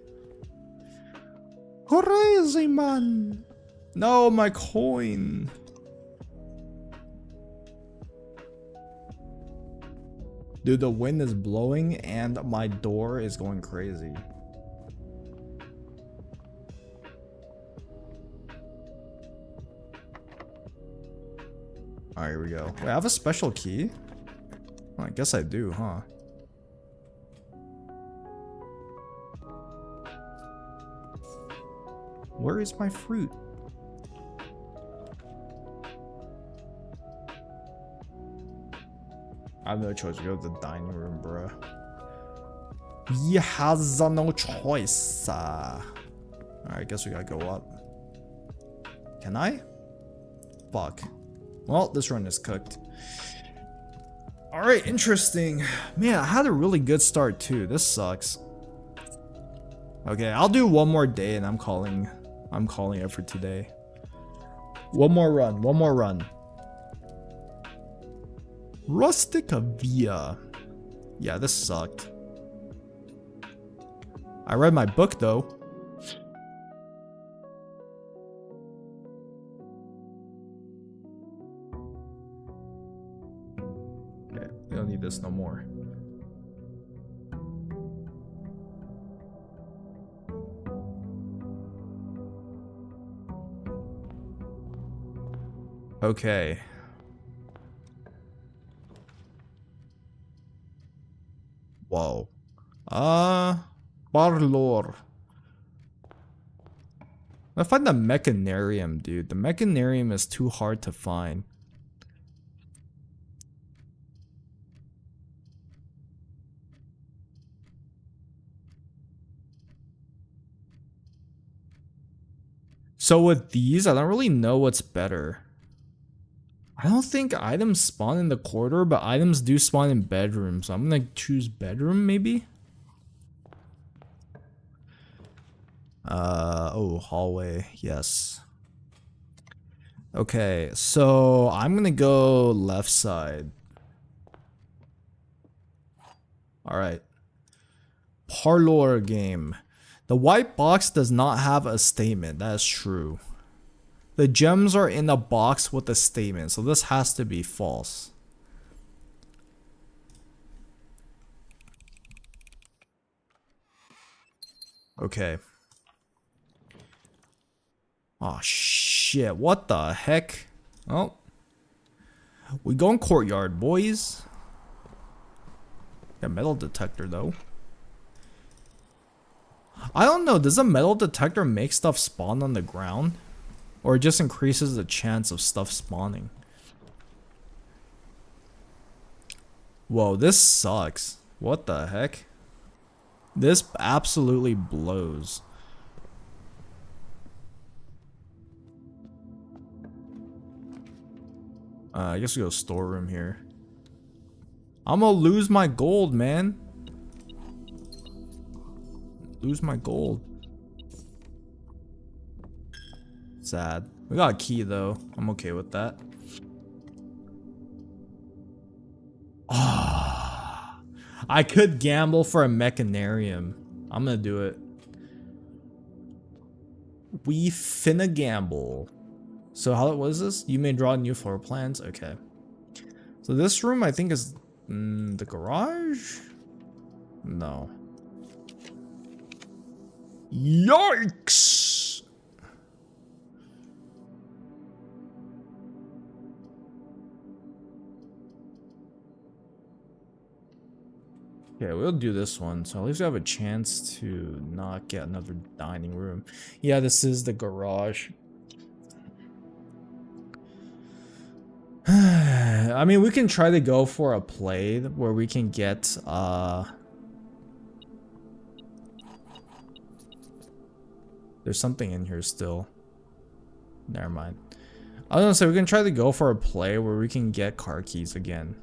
Crazy man. No, my coin. Dude, the wind is blowing and my door is going crazy. Alright, here we go. Wait, I have a special key? Oh, I guess I do, huh? Where is my fruit? I have no choice. We go to the dining room, bruh. He has no choice. Alright, I guess we gotta go up. Can I? Fuck. Well, this run is cooked. Alright, interesting. Man, I had a really good start too. This sucks. Okay, I'll do one more day and I'm calling it for today. One more run. Rustica Via. Yeah, this sucked. I read my book though. Okay, we don't need this no more. Okay. Whoa. Barlor. I find the Mechanarium, dude. The Mechanarium is too hard to find. So with these, I don't really know what's better. I don't think items spawn in the corridor, but items do spawn in bedrooms. So I'm gonna choose bedroom, maybe? Oh, hallway, yes. Okay, so I'm gonna go left side. Alright. Parlor game. The white box does not have a statement, that is true. The gems are in a box with a statement, so this has to be false. Okay. Oh shit, what the heck? Oh. We going courtyard, boys. Got metal detector though. I don't know, does a metal detector make stuff spawn on the ground? Or it just increases the chance of stuff spawning? Whoa, this sucks. What the heck? This absolutely blows. I guess we go storeroom here. I'm gonna lose my gold, man. Lose my gold. Sad. We got a key though. I'm okay with that. Ah, I could gamble for a mechanarium. I'm gonna do it. We finna gamble. So how was this? You may draw new floor plans. Okay. So this room I think is the garage? No. Yikes! Okay, we'll do this one. So at least we have a chance to not get another dining room. Yeah, this is the garage. I mean, we can try to go for a play where we can get, there's something in here still. Never mind. I was gonna say, we can try to go for a play where we can get car keys again.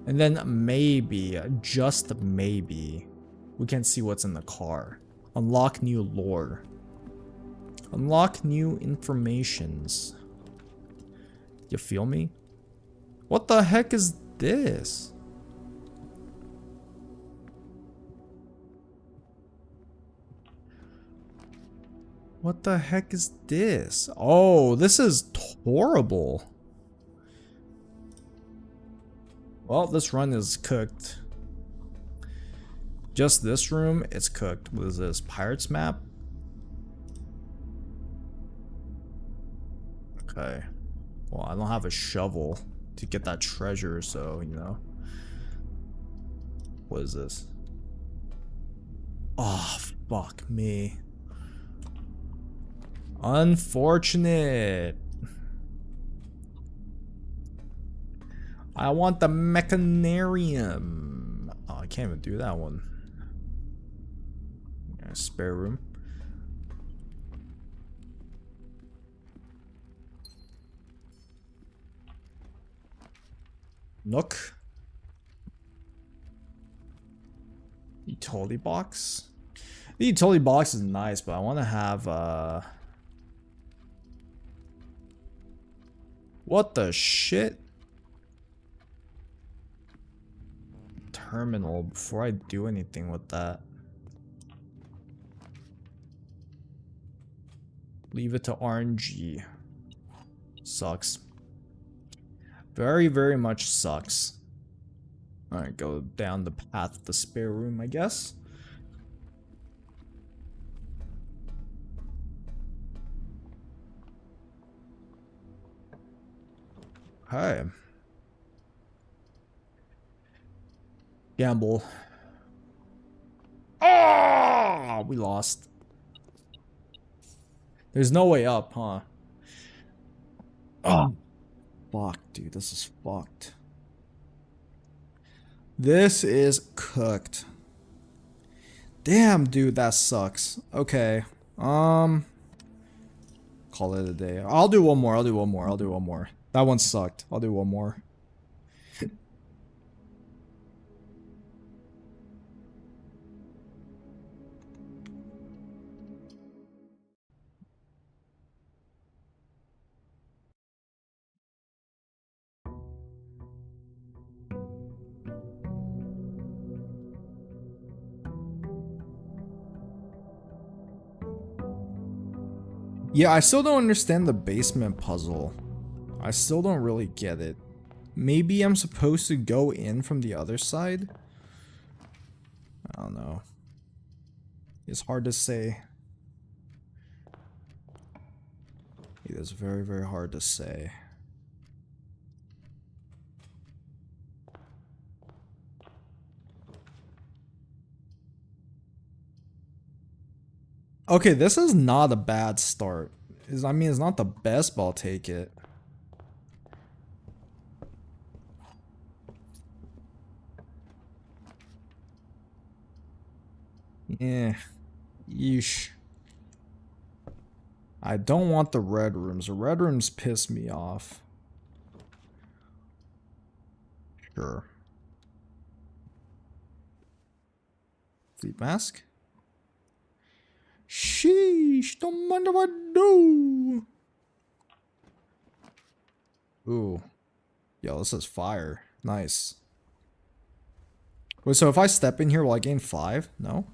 And then maybe, just maybe, we can see what's in the car. Unlock new lore. Unlock new informations. You feel me? What the heck is this? What the heck is this? Oh, this is horrible. Well, this run is cooked. Just this room, it's cooked. What is this? Pirates map? Okay. Well, I don't have a shovel to get that treasure, so, you know. What is this? Oh, fuck me. Unfortunate. I want the mechanarium. Oh, I can't even do that one. Spare room. Nook. Utility box. The utility box is nice, but I want to have what the shit? Terminal before I do anything with that. Leave it to RNG. Sucks. Very, very much sucks. Alright, go down the path of the spare room, I guess. Hi. Gamble. Oh, we lost. There's no way up, huh? Oh, fuck, dude. This is fucked. This is cooked. Damn, dude, that sucks. Okay. Call it a day. I'll do one more. I'll do one more. I'll do one more. That one sucked. I'll do one more. Yeah, I still don't understand the basement puzzle. I still don't really get it. Maybe I'm supposed to go in from the other side? I don't know. It's hard to say. It is very, very hard to say. Okay, this is not a bad start. I mean, it's not the best, but I'll take it. Yeah. Yeesh. I don't want the red rooms. The red rooms piss me off. Sure. Sleep mask? Sheesh, don't mind if I do. Ooh. Yo, this is fire. Nice. Wait, so if I step in here, will I gain 5? No?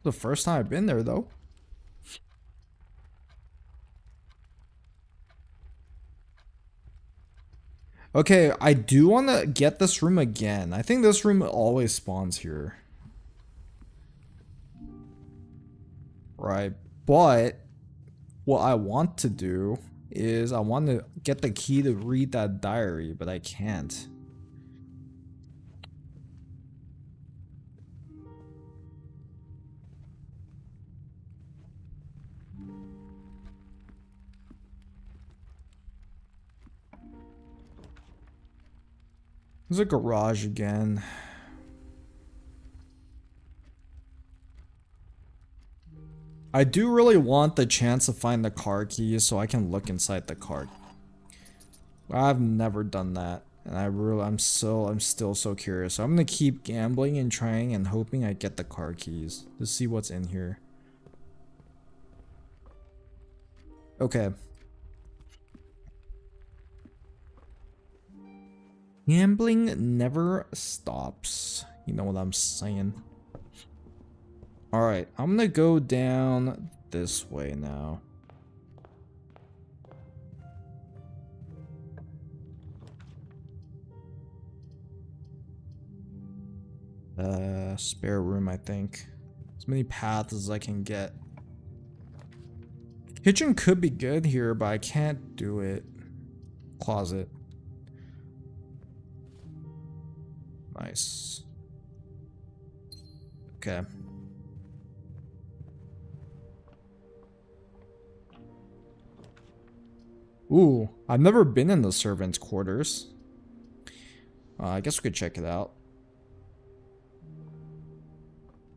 The first time I've been there, though. Okay, I do want to get this room again. I think this room always spawns here. Right, but what I want to do is I want to get the key to read that diary, but I can't. There's a garage again. I do really want the chance to find the car keys so I can look inside the car. I've never done that, and I'm still so curious. So I'm gonna keep gambling and trying and hoping I get the car keys to see what's in here. Okay. Gambling never stops. You know what I'm saying? Alright, I'm gonna go down this way now. Spare room, I think. As many paths as I can get. Kitchen could be good here, but I can't do it. Closet. Nice. Okay. Ooh, I've never been in the servants' quarters. I guess we could check it out.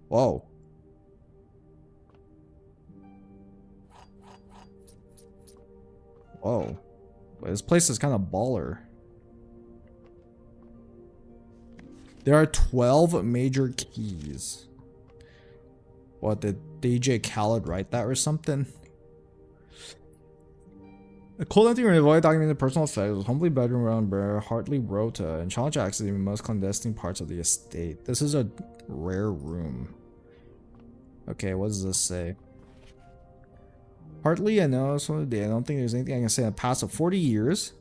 Whoa. Whoa. This place is kind of baller. There are 12 major keys. What, did DJ Khaled write that or something? A cold empty room avoid documented personal effects, humbly bedroom around bare, hardly rota, and challenge access to the most clandestine parts of the estate. This is a rare room. Okay, what does this say? Hardly I know this one day. I don't think there's anything I can say in the past of 40 years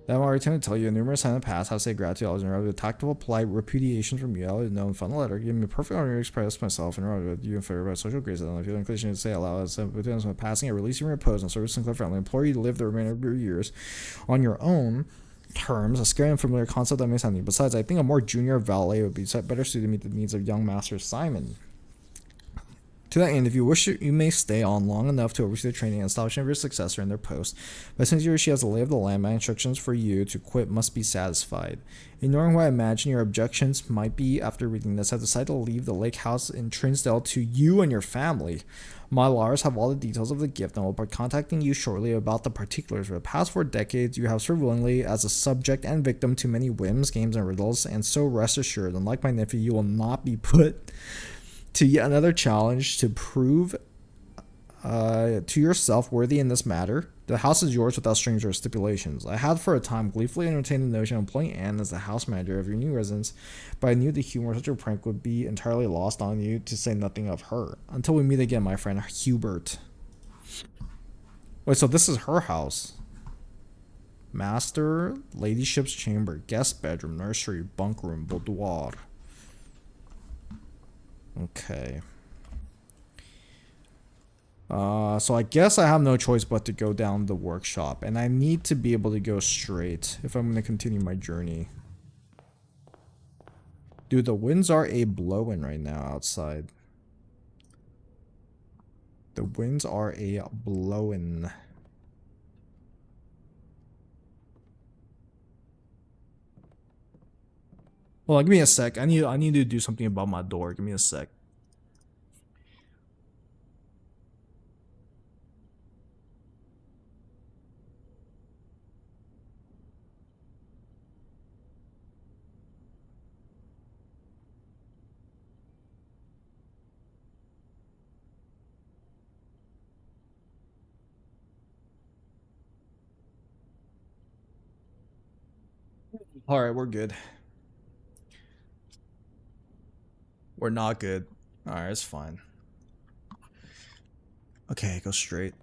that I'm already trying to tell you. Numerous times in the past, how to say gratitude, I was in with tactful, polite repudiation from you. I would know in final letter, giving me a perfect honor to express myself and with you in favor of my social grace. I don't know if you're inclination to say aloud, as I'm passing, I release you from repose and service and family. I implore you to live the remainder of your years on your own terms, a scary and familiar concept that may sound new. Besides, I think a more junior valet would be better suited to meet the needs of young Master Simon. To that end, if you wish, you may stay on long enough to oversee the training and establishment of your successor in their post. But since he or she has the lay of the land, my instructions for you to quit must be satisfied. Ignoring what I imagine your objections might be after reading this, I've decided to leave the lake house in Trinsdale to you and your family. My lawyers have all the details of the gift and will be contacting you shortly about the particulars. For the past 4 decades, you have served willingly as a subject and victim to many whims, games, and riddles, and so rest assured, unlike my nephew, you will not be put to yet another challenge to prove to yourself worthy in this matter. The house is yours without strings or stipulations. I had for a time gleefully entertained the notion of employing Anne as the house manager of your new residence, but I knew the humor of such a prank would be entirely lost on you, to say nothing of her. Until we meet again, my friend Hubert. Wait, so this is her house. Master, ladyship's chamber, guest bedroom, nursery, bunk room, boudoir. Okay. So I guess I have no choice but to go down the workshop, and I need to be able to go straight if I'm going to continue my journey. Dude, the winds are a blowing right now outside. The winds are a blowing. Hold on, give me a sec. I need to do something about my door. Give me a sec. All right, we're good. We're not good. All right, it's fine. Okay, go straight.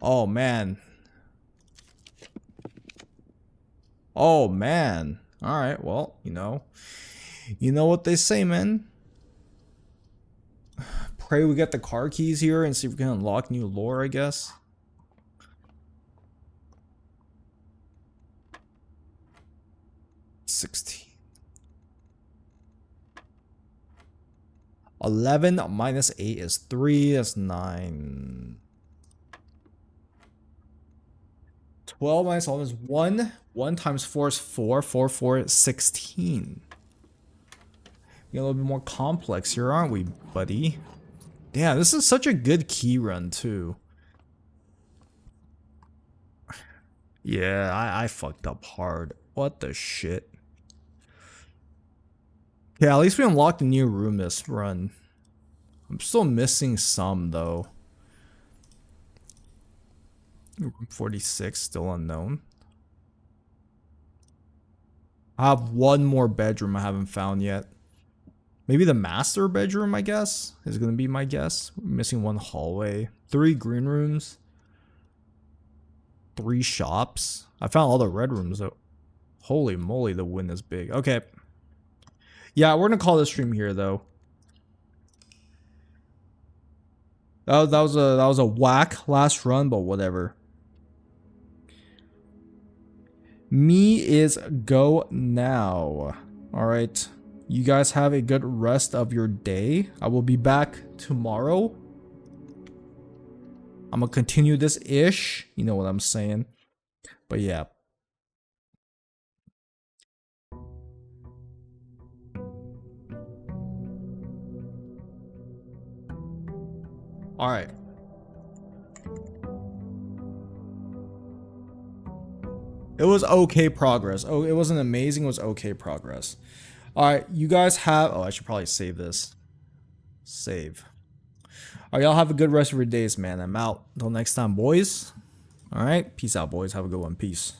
Oh, man. Oh, man. All right, well, you know what they say, man. Pray we get the car keys here and see if we can unlock new lore, I guess. $16. 11 minus 8 is 3. That's 9. 12 minus 11 is 1. 1 times 4 is 4. 4, 4 is 16. Get a little bit more complex here, aren't we, buddy? Damn, this is such a good key run, too. Yeah, I fucked up hard. What the shit? Yeah, at least we unlocked a new room this run. I'm still missing some, though. Room 46, still unknown. I have one more bedroom I haven't found yet. Maybe the master bedroom, I guess, is going to be my guess. We're missing one hallway. 3 green rooms. 3 shops. I found all the red rooms, though. Holy moly, the wind is big. Okay. Yeah, we're going to call this stream here, though. That was a whack last run, but whatever. Me is go now. All right. You guys have a good rest of your day. I will be back tomorrow. I'm gonna continue this ish. You know what I'm saying. But yeah. All right. It was okay progress. Oh, it wasn't amazing. It was okay progress. All right, you guys have... Oh, I should probably save this. Save. All right, y'all have a good rest of your days, man. I'm out. Until next time, boys. All right, peace out, boys. Have a good one. Peace.